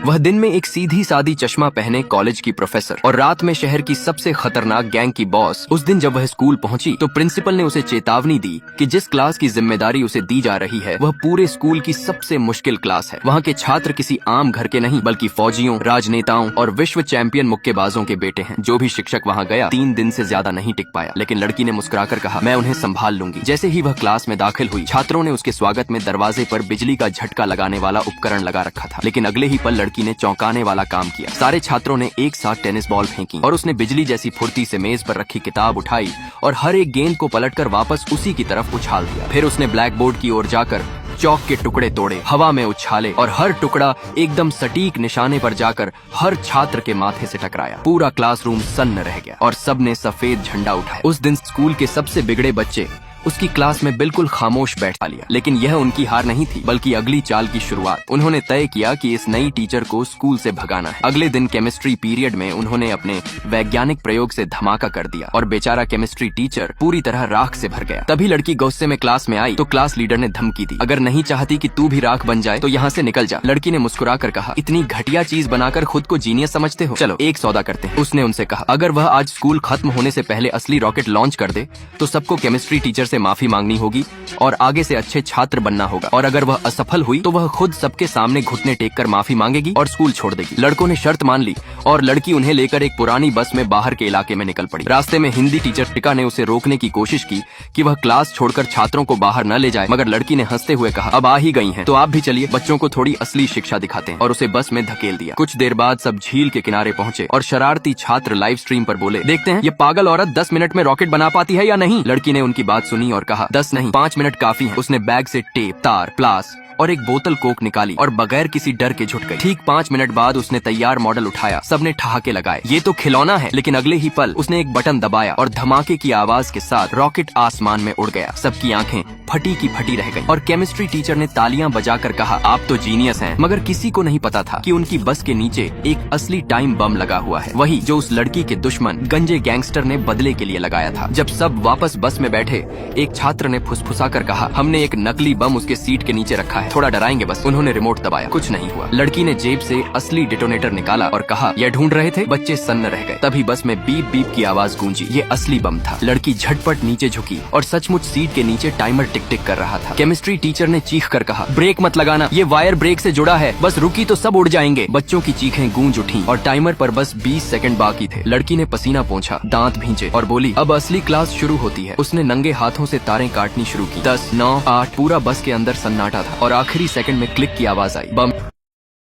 वह दिन में एक सीधी सादी चश्मा पहने कॉलेज की प्रोफेसर और रात में शहर की सबसे खतरनाक गैंग की बॉस। उस दिन जब वह स्कूल पहुंची तो प्रिंसिपल ने उसे चेतावनी दी कि जिस क्लास की जिम्मेदारी उसे दी जा रही है वह पूरे स्कूल की सबसे मुश्किल क्लास है। वहाँ के छात्र किसी आम घर के नहीं बल्कि फौजियों, राजनेताओं और विश्व चैंपियन मुक्केबाजों के बेटे हैं। जो भी शिक्षक वहाँ गया 3 दिन से ज्यादा नहीं टिक पाया, लेकिन लड़की ने मुस्कुराकर कहा, मैं उन्हें संभाल लूंगी। जैसे ही वह क्लास में दाखिल हुई, छात्रों ने उसके स्वागत में दरवाजे पर बिजली का झटका लगाने वाला उपकरण लगा रखा था, लेकिन अगले ही पल लड़की ने चौंकाने वाला काम किया। सारे छात्रों ने एक साथ टेनिस बॉल फेंकी और उसने बिजली जैसी फुर्ती से मेज पर रखी किताब उठाई और हर एक गेंद को पलटकर वापस उसी की तरफ उछाल दिया। फिर उसने ब्लैक बोर्ड की ओर जाकर चौक के टुकड़े तोड़े, हवा में उछाले और हर टुकड़ा एकदम सटीक निशाने पर जाकर हर छात्र के माथे से टकराया। पूरा क्लासरूम सन्न रह गया और सबने सफेद झंडा उठाया। उस दिन स्कूल के सबसे बिगड़े बच्चे उसकी क्लास में बिल्कुल खामोश बैठा लिया, लेकिन यह उनकी हार नहीं थी बल्कि अगली चाल की शुरुआत। उन्होंने तय किया कि इस नई टीचर को स्कूल से भगाना है। अगले दिन केमिस्ट्री पीरियड में उन्होंने अपने वैज्ञानिक प्रयोग से धमाका कर दिया और बेचारा केमिस्ट्री टीचर पूरी तरह राख से भर गया। तभी लड़की गुस्से में क्लास में आई तो क्लास लीडर ने धमकी दी, अगर नहीं चाहती कि तू भी राख बन जाए तो यहाँ से निकल जा। लड़की ने मुस्कुरा कर कहा, इतनी घटिया चीज बनाकर खुद को जीनियस समझते हो, चलो एक सौदा करते हैं। उसने उनसे कहा, अगर वह आज स्कूल खत्म होने से पहले असली रॉकेट लॉन्च कर दे तो सबको केमिस्ट्री टीचर से माफी मांगनी होगी और आगे से अच्छे छात्र बनना होगा, और अगर वह असफल हुई तो वह खुद सबके सामने घुटने टेक कर माफी मांगेगी और स्कूल छोड़ देगी। लड़कों ने शर्त मान ली और लड़की उन्हें लेकर एक पुरानी बस में बाहर के इलाके में निकल पड़ी। रास्ते में हिंदी टीचर टिका ने उसे रोकने की कोशिश की कि वह क्लास छोड़कर छात्रों को बाहर न ले जाए, मगर लड़की ने हंसते हुए कहा, अब आ ही गई हैं तो आप भी चलिए, बच्चों को थोड़ी असली शिक्षा दिखाते हैं, और उसे बस में धकेल दिया। कुछ देर बाद सब झील के किनारे पहुंचे और शरारती छात्र लाइव स्ट्रीम पर बोले, देखते हैं ये पागल औरत 10 मिनट में रॉकेट बना पाती है या नहीं। लड़की ने उनकी बात सुनी और कहा, 10 नहीं 5 मिनट काफी है। उसने बैग से टेप, तार, प्लास और एक बोतल कोक निकाली और बगैर किसी डर के झुक गई। ठीक 5 मिनट बाद उसने तैयार मॉडल उठाया, सबने ठहाके लगाए, ये तो खिलौना है। लेकिन अगले ही पल उसने एक बटन दबाया और धमाके की आवाज के साथ रॉकेट आसमान में उड़ गया। सबकी आंखें फटी की फटी रह गई और केमिस्ट्री टीचर ने तालियां बजाकर कहा, आप तो जीनियस हैं। मगर किसी को नहीं पता था कि उनकी बस के नीचे एक असली टाइम बम लगा हुआ है, वही जो उस लड़की के दुश्मन गंजे गैंगस्टर ने बदले के लिए लगाया था। जब सब वापस बस में बैठे, एक छात्र ने फुसफुसाकर कहा, हमने एक नकली बम उसके सीट के नीचे रखा है, थोड़ा डराएंगे बस। उन्होंने रिमोट दबाया, कुछ नहीं हुआ। लड़की ने जेब से असली डिटोनेटर निकाला और कहा, यह ढूंढ रहे थे। बच्चे सन्न रह गए। तभी बस में बीप बीप की आवाज गूंजी, ये असली बम था। लड़की झटपट नीचे झुकी और सचमुच सीट के नीचे टाइमर टिक टिक कर रहा था। केमिस्ट्री टीचर ने चीख कर कहा, ब्रेक मत लगाना, ये वायर ब्रेक से जुड़ा है, बस रुकी तो सब उड़ जाएंगे। बच्चों की चीखें गूंज उठी और टाइमर पर बस 20 सेकंड बाकी थे। लड़की ने पसीना पोंछा, दांत भींचे और बोली, अब असली क्लास शुरू होती है। उसने नंगे हाथों से तारें काटनी शुरू की। 10, 9, 8, पूरा बस के अंदर सन्नाटा था और आखिरी सेकंड में क्लिक की आवाज आई, बम